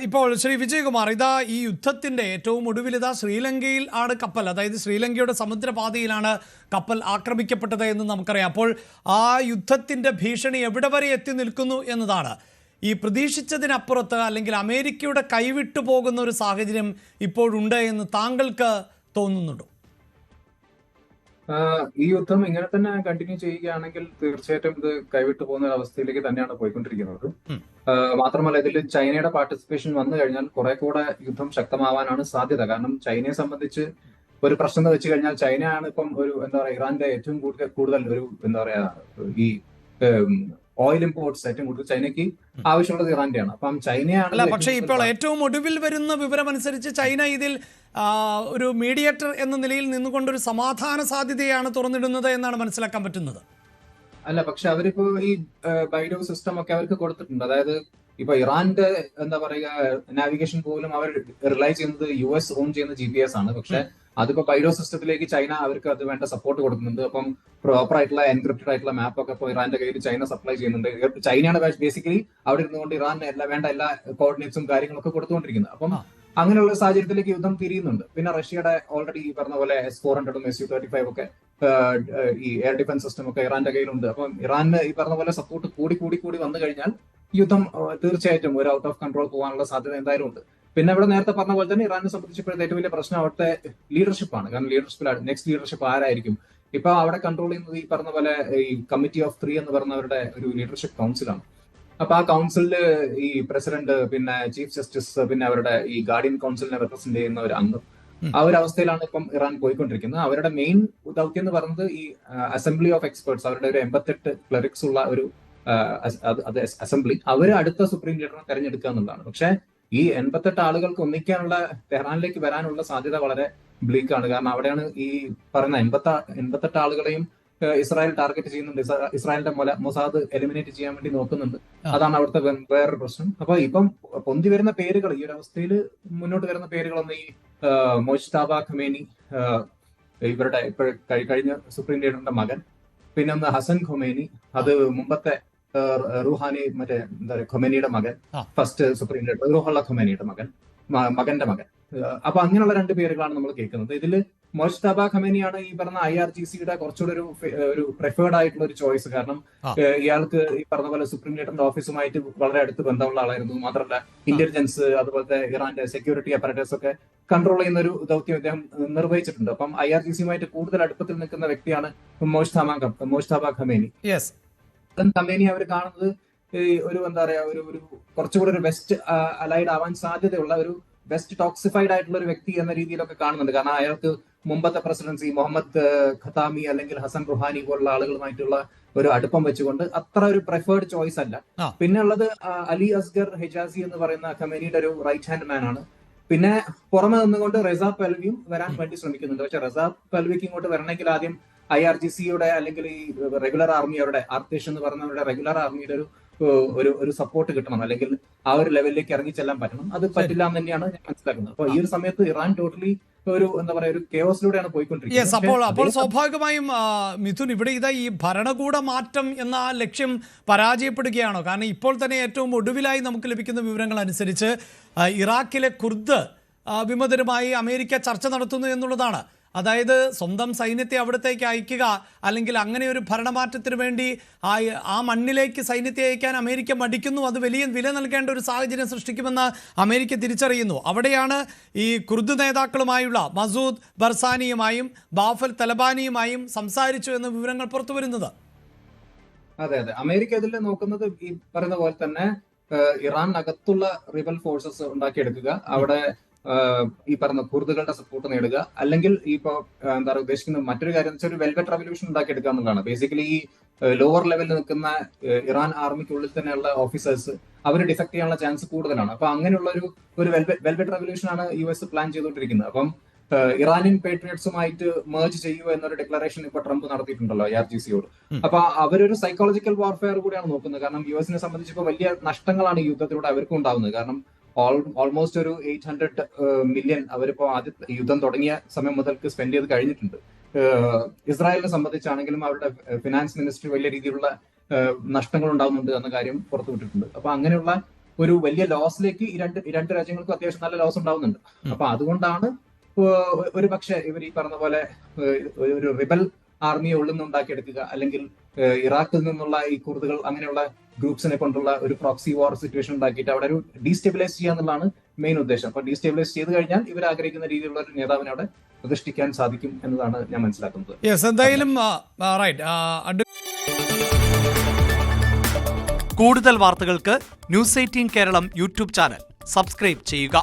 ഇപ്പോൾ ശ്രീ വിജയകുമാർ, ഇതാ ഈ യുദ്ധത്തിൻ്റെ ഏറ്റവും ഒടുവിൽ ഇതാ ശ്രീലങ്കയിൽ ആണ് കപ്പൽ, അതായത് ശ്രീലങ്കയുടെ സമുദ്രപാതയിലാണ് കപ്പൽ ആക്രമിക്കപ്പെട്ടത് എന്ന് നമുക്കറിയാം. അപ്പോൾ ആ യുദ്ധത്തിൻ്റെ ഭീഷണി എവിടെ വരെ എത്തി നിൽക്കുന്നു എന്നതാണ്. ഈ പ്രതീക്ഷിച്ചതിനപ്പുറത്ത് അല്ലെങ്കിൽ അമേരിക്കയുടെ കൈവിട്ടു പോകുന്ന ഒരു സാഹചര്യം ഇപ്പോഴുണ്ട് എന്ന് താങ്കൾക്ക് തോന്നുന്നുണ്ടോ? ഈ യുദ്ധം ഇങ്ങനെ തന്നെ കണ്ടിന്യൂ ചെയ്യുകയാണെങ്കിൽ തീർച്ചയായിട്ടും ഇത് കൈവിട്ടു പോകുന്ന ഒരു അവസ്ഥയിലേക്ക് തന്നെയാണ് പോയിക്കൊണ്ടിരിക്കുന്നത്. മാത്രമല്ല, ഇതിൽ ചൈനയുടെ പാർട്ടിസിപ്പേഷൻ വന്നു കഴിഞ്ഞാൽ കുറെ കൂടെ യുദ്ധം ശക്തമാവാനാണ് സാധ്യത. കാരണം ചൈനയെ സംബന്ധിച്ച് ഒരു പ്രശ്നം എന്ന് വെച്ച് കഴിഞ്ഞാൽ ചൈനയാണ് ഇപ്പം ഒരു എന്താ പറയാ ഇറാന്റെ ഏറ്റവും കൂടുതൽ ഒരു എന്താ പറയാ ഈ ഓയിൽ ഇമ്പോർട്ട്സ് ഏറ്റവും കൂടുതൽ ചൈനയ്ക്ക് ആവശ്യമുള്ളത് ഇറാന്റെയാണ്. അപ്പം ചൈനയാണ്. പക്ഷേ ഇപ്പോൾ ഏറ്റവും ഒടുവിൽ വരുന്ന വിവരം അനുസരിച്ച് ചൈന ഇതിൽ ഒരു മീഡിയേറ്റർ എന്ന നിലയിൽ നിന്നുകൊണ്ടൊരു സമാധാന സാധ്യതയാണ് തുറന്നിടുന്നത് എന്നാണ് മനസ്സിലാക്കാൻ പറ്റുന്നത്. അല്ല, പക്ഷെ അവരിപ്പോ ഈ ബൈഡോ സിസ്റ്റം ഒക്കെ അവർക്ക് കൊടുത്തിട്ടുണ്ട്. അതായത് ഇപ്പൊ ഇറാന്റെ എന്താ പറയുക നാവിഗേഷൻ പോലും അവർ റിലൈ ചെയ്യുന്നത് US ഓൺ ചെയ്യുന്ന GPS ആണ്. പക്ഷെ അതിപ്പോ ബൈഡോ സിസ്റ്റത്തിലേക്ക് ചൈന അവർക്ക് അത് വേണ്ട സപ്പോർട്ട് കൊടുക്കുന്നുണ്ട്. അപ്പം പ്രോപ്പർ ആയിട്ടുള്ള എൻക്രിപ്റ്റഡ് ആയിട്ടുള്ള മാപ്പ് ഒക്കെ ഇപ്പോൾ ഇറാന്റെ കയ്യിൽ ചൈന സപ്ലൈ ചെയ്യുന്നുണ്ട്. ചൈനയാണ് ബേസിക്കലി അവിടെ ഇരുന്നുകൊണ്ട് ഇറാൻ വേണ്ട എല്ലാ കോർഡിനേറ്റ്സും കാര്യങ്ങളൊക്കെ കൊടുത്തുകൊണ്ടിരിക്കുന്നത്. അപ്പം അങ്ങനെയുള്ള സാഹചര്യത്തിലേക്ക് യുദ്ധം തിരിയുന്നുണ്ട്. പിന്നെ റഷ്യയുടെ ഓൾറെഡി ഈ പറഞ്ഞ പോലെ S-400 Su-35 ഒക്കെ ഈ എയർ ഡിഫൻസ് സിസ്റ്റം ഒക്കെ ഇറാന്റെ കയ്യിലുണ്ട്. അപ്പം ഇറാന് ഈ പറഞ്ഞ പോലെ സപ്പോർട്ട് കൂടി വന്നു കഴിഞ്ഞാൽ യുദ്ധം തീർച്ചയായിട്ടും ഒരു ഔട്ട് ഓഫ് കൺട്രോൾ പോകാനുള്ള സാധ്യത എന്തായാലും ഉണ്ട്. പിന്നെ ഇവിടെ നേരത്തെ പറഞ്ഞ പോലെ തന്നെ ഇറാനെ സംബന്ധിച്ചപ്പോഴത്തെ ഏറ്റവും വലിയ പ്രശ്നം അവിടുത്തെ ലീഡർഷിപ്പാണ്. കാരണം ലീഡർഷിപ്പിലാണ് നെക്സ്റ്റ് ലീഡർഷിപ്പ് ആരായിരിക്കും. ഇപ്പൊ അവിടെ കൺട്രോൾ ചെയ്യുന്നത് ഈ പറഞ്ഞ പോലെ ഈ കമ്മിറ്റി ഓഫ് 3 എന്ന് പറഞ്ഞവരുടെ ഒരു ലീഡർഷിപ്പ് കൗൺസിലാണ്. അപ്പൊ ആ കൗൺസിലില് ഈ പ്രസിഡന്റ്, പിന്നെ ചീഫ് ജസ്റ്റിസ്, പിന്നെ അവരുടെ ഈ ഗാർഡിയൻ കൗൺസിലിനെ റെപ്രസെന്റ് ചെയ്യുന്ന ഒരു അംഗം, ആ ഒരു അവസ്ഥയിലാണ് ഇപ്പം ഇറാൻ പോയിക്കൊണ്ടിരിക്കുന്നത്. അവരുടെ മെയിൻ ദൗത്യം എന്ന് പറയുന്നത് ഈ അസംബ്ലി ഓഫ് എക്സ്പേർട്സ്, അവരുടെ ഒരു 88 ക്ലറിക്സ് ഉള്ള ഒരു അസംബ്ലി, അവര് അടുത്ത സുപ്രീം ലീഡറിനെ തെരഞ്ഞെടുക്കുക എന്നുള്ളതാണ്. പക്ഷെ ഈ 88 ആളുകൾക്ക് ഒന്നിക്കാനുള്ള ടെഹ്റാനിലേക്ക് വരാനുള്ള സാധ്യത വളരെ ബ്ലീക്കാണ്. കാരണം അവിടെയാണ് ഈ പറയുന്ന 88 ആളുകളെയും ഇസ്രായേൽ ടാർഗറ്റ് ചെയ്യുന്നുണ്ട്. ഇസ്രായേലിന്റെ മൊസാദ് എലിമിനേറ്റ് ചെയ്യാൻ വേണ്ടി നോക്കുന്നുണ്ട്. അതാണ് അവിടുത്തെ വേറൊരു പ്രശ്നം. അപ്പൊ ഇപ്പം പൊന്തി വരുന്ന പേരുകൾ, ഈ ഒരു അവസ്ഥയിൽ മുന്നോട്ട് വരുന്ന പേരുകളൊന്നും ഈ മൊജ്തബ ഖമേനി, ഇവരുടെ കഴിഞ്ഞ സുപ്രീം ലീഡറിന്റെ മകൻ, പിന്നെ ഒന്ന് ഹസൻ ഖൊമേനി, അത് മുമ്പത്തെ റുഹാനി മറ്റേ എന്താ പറയുക ഖൊമേനിയുടെ മകൻ, ഫസ്റ്റ് സുപ്രീം ലീഡർ റുഹുള്ള ഖൊമേനിയുടെ മകന്റെ മകൻ. അപ്പൊ അങ്ങനെയുള്ള 2 പേരുകളാണ് നമ്മൾ കേൾക്കുന്നത്. ഇതിൽ മൊജ്തബ ഖമേനിയാണ് ഈ പറഞ്ഞ IRGCയുടെ കുറച്ചുകൂടെ ഒരു പ്രിഫേർഡ് ആയിട്ടുള്ള ഒരു ചോയ്സ്. കാരണം ഇയാൾക്ക് ഈ പറഞ്ഞ പോലെ സുപ്രീം ലീഡറിന്റെ ഓഫീസുമായിട്ട് വളരെ അടുത്ത് ബന്ധമുള്ള ആളായിരുന്നു. മാത്രമല്ല ഇന്റലിജൻസ്, അതുപോലത്തെ ഇറാന്റെ സെക്യൂരിറ്റി അപ്പാരറ്റസ് ഒക്കെ കൺട്രോൾ ചെയ്യുന്ന ഒരു ദൗത്യം അദ്ദേഹം നിർവഹിച്ചിട്ടുണ്ട്. അപ്പം IRGCയുമായിട്ട് കൂടുതൽ അടുപ്പത്തിൽ നിൽക്കുന്ന വ്യക്തിയാണ് മൊജ്തബ ഖമേനി. ഖമേനി അവർ കാണുന്നത് ഒരു എന്താ പറയാ ഒരു കുറച്ചുകൂടെ ഒരു വെസ്റ്റ് അലൈഡ് ആവാൻ സാധ്യതയുള്ള ഒരു വെസ്റ്റ് ടോക്സിഫൈഡ് ആയിട്ടുള്ള ഒരു വ്യക്തി എന്ന രീതിയിലൊക്കെ കാണുന്നുണ്ട്. കാരണം അയാൾക്ക് മുമ്പത്തെ പ്രസിഡൻസി മുഹമ്മദ് ഖത്താമി അല്ലെങ്കിൽ ഹസൻ റുഹാനി പോലുള്ള ആളുകളുമായിട്ടുള്ള ഒരു അടുപ്പം വെച്ചുകൊണ്ട് അത്ര ഒരു പ്രിഫേർഡ് ചോയ്സ് അല്ല. പിന്നെ ഉള്ളത് അലി അസ്ഗർ ഹിജാസി എന്ന് പറയുന്ന ഖമേനിയുടെ ഒരു റൈറ്റ് ഹാൻഡ് മാൻ ആണ്. പിന്നെ പുറമെ നിന്നുകൊണ്ട് റസാ പൽവിയും വരാൻ വേണ്ടി ശ്രമിക്കുന്നുണ്ട്. പക്ഷെ റസാ പൽവിക്ക് ഇങ്ങോട്ട് വരണമെങ്കിൽ ആദ്യം IRGCയുടെ അല്ലെങ്കിൽ ഈ റെഗുലർ ആർമിയുടെ ആർത്തേഷ് എന്ന് പറയുന്നവരുടെ റെഗുലർ ആർമിയുടെ ഒരു സപ്പോർട്ട് കിട്ടണം, അല്ലെങ്കിൽ ആ ഒരു ലെവലിലേക്ക് ഇറങ്ങി ചെല്ലാൻ പറ്റണം. അത് പറ്റില്ല എന്ന് തന്നെയാണ് ഞാൻ മനസ്സിലാക്കുന്നത്. അപ്പൊ ഈ ഒരു സമയത്ത് ഇറാൻ ടോട്ടലി ഒരു എന്താ പറയാ ഒരു കെയോസിലൂടെയാണ് പോയിക്കൊണ്ടിരിക്കുന്നത്. അപ്പോൾ സ്വാഭാവികമായും മിഥുൻ, ഇവിടെ ഇതാ ഈ ഭരണകൂട മാറ്റം എന്ന ലക്ഷ്യം പരാജയപ്പെടുകയാണോ? കാരണം ഇപ്പോൾ തന്നെ ഏറ്റവും ഒടുവിലായി നമുക്ക് ലഭിക്കുന്ന വിവരങ്ങൾ അനുസരിച്ച് ഇറാഖിലെ കുർദ് വിമതരുമായി അമേരിക്ക ചർച്ച നടത്തുന്നു എന്നുള്ളതാണ്. അതായത് സ്വന്തം സൈന്യത്തെ അവിടത്തേക്ക് അയക്കുക, അല്ലെങ്കിൽ അങ്ങനെ ഒരു ഭരണമാറ്റത്തിന് വേണ്ടി ആ മണ്ണിലേക്ക് സൈന്യത്തെ അയക്കാൻ അമേരിക്ക മടിക്കുന്നു. അത് വലിയ വില നൽകേണ്ട ഒരു സാഹചര്യം സൃഷ്ടിക്കുമെന്ന് അമേരിക്ക തിരിച്ചറിയുന്നു. അവിടെയാണ് ഈ കുർദ് നേതാക്കളുമായുള്ള മസൂദ് ബർസാനിയുമായും ബാഫൽ തലബാനിയുമായും സംസാരിച്ചു എന്ന വിവരങ്ങൾ പുറത്തു വരുന്നത്. അതെ, അമേരിക്ക ഇതിൽ നോക്കുന്നത് ഈ പറയുന്ന പോലെ തന്നെ ഇറാനകത്തുള്ള റിബൽ ഫോഴ്സസ് ഉണ്ടാക്കിയെടുക്കുക, അവിടെ ഈ പറഞ്ഞ കുർദുകളുടെ സപ്പോർട്ട് നേടുക, അല്ലെങ്കിൽ ഇപ്പോ എന്താ പറയുക ഉദ്ദേശിക്കുന്ന മറ്റൊരു കാര്യം വെച്ചാൽ ഒരു വെൽവെറ്റ് റവല്യൂഷൻ ഉണ്ടാക്കിയെടുക്കുക എന്നുള്ളതാണ്. ബേസിക്കലി ഈ ലോവർ ലെവലിൽ നിൽക്കുന്ന ഇറാൻ ആർമിക്കുള്ളിൽ തന്നെയുള്ള ഓഫീസേഴ്സ് അവർ ഡിഫക്ട് ചെയ്യാനുള്ള ചാൻസ് കൂടുതലാണ്. അപ്പൊ അങ്ങനെയുള്ള ഒരു വെൽവെറ്റ് റവല്യൂഷൻ ആണ് US പ്ലാൻ ചെയ്തുകൊണ്ടിരിക്കുന്നത്. അപ്പം ഇറാനിയൻ പേട്രിയറ്റ്സുമായിട്ട് മേർജ് ചെയ്യുക എന്നൊരു ഡിക്ലറേഷൻ ഇപ്പൊ ട്രംപ് നടത്തിയിട്ടുണ്ടല്ലോ IRGCയോട്. അപ്പൊ അവരൊരു സൈക്കോളജിക്കൽ വാർഫെയർ കൂടിയാണ് നോക്കുന്നത്. കാരണം US സംബന്ധിച്ച് ഇപ്പൊ വലിയ നഷ്ടങ്ങളാണ് ഈ യുദ്ധത്തിലൂടെ അവർക്കും ഉണ്ടാവുന്നത്. കാരണം ഓൾമോസ്റ്റ് ഒരു 800 മില്യൺ അവരിപ്പോ ആദ്യ യുദ്ധം തുടങ്ങിയ സമയം മുതൽക്ക് സ്പെൻഡ് ചെയ്ത് കഴിഞ്ഞിട്ടുണ്ട്. ഇസ്രായേലിനെ സംബന്ധിച്ചാണെങ്കിലും അവരുടെ ഫിനാൻസ് മിനിസ്ട്രി വലിയ രീതിയിലുള്ള നഷ്ടങ്ങൾ ഉണ്ടാവുന്നുണ്ട് എന്ന കാര്യം പുറത്തുവിട്ടിട്ടുണ്ട്. അപ്പൊ അങ്ങനെയുള്ള ഒരു വലിയ ലോസിലേക്ക് ഈ രണ്ട് രാജ്യങ്ങൾക്കും അത്യാവശ്യം നല്ല ലോസ് ഉണ്ടാവുന്നുണ്ട്. അപ്പൊ അതുകൊണ്ടാണ് ഒരു പക്ഷെ ഇവർ ഈ പറഞ്ഞ പോലെ ഒരു റിബൽ ആർമിയെ ഉള്ളിൽ നിന്ന് ഉണ്ടാക്കിയെടുക്കുക, അല്ലെങ്കിൽ ഇറാഖിൽ നിന്നുള്ള ഈ കുർദുകൾ അങ്ങനെയുള്ള ഗ്രൂപ്പ്സിനെ കൊണ്ടുള്ള ഒരു പ്രോക്സി വാർ സിറ്റുവേഷൻ ഉണ്ടാക്കിയിട്ട് അവിടെ ഒരു ഡീസ്റ്റെബിലൈസ് ചെയ്യുക എന്നുള്ളതാണ് മെയിൻ ഉദ്ദേശം. അപ്പൊ ഡീസ്റ്റെബിലൈസ് ചെയ്ത് കഴിഞ്ഞാൽ ഇവർ ആഗ്രഹിക്കുന്ന രീതിയിലുള്ള ഒരു നേതാവിനെ അവിടെ പ്രതിഷ്ഠിക്കാൻ സാധിക്കും എന്നതാണ് ഞാൻ മനസ്സിലാക്കുന്നത്. എന്തായാലും കൂടുതൽ വാർത്തകൾക്ക് news 18 Keralam YouTube channel subscribe ചെയ്യുക.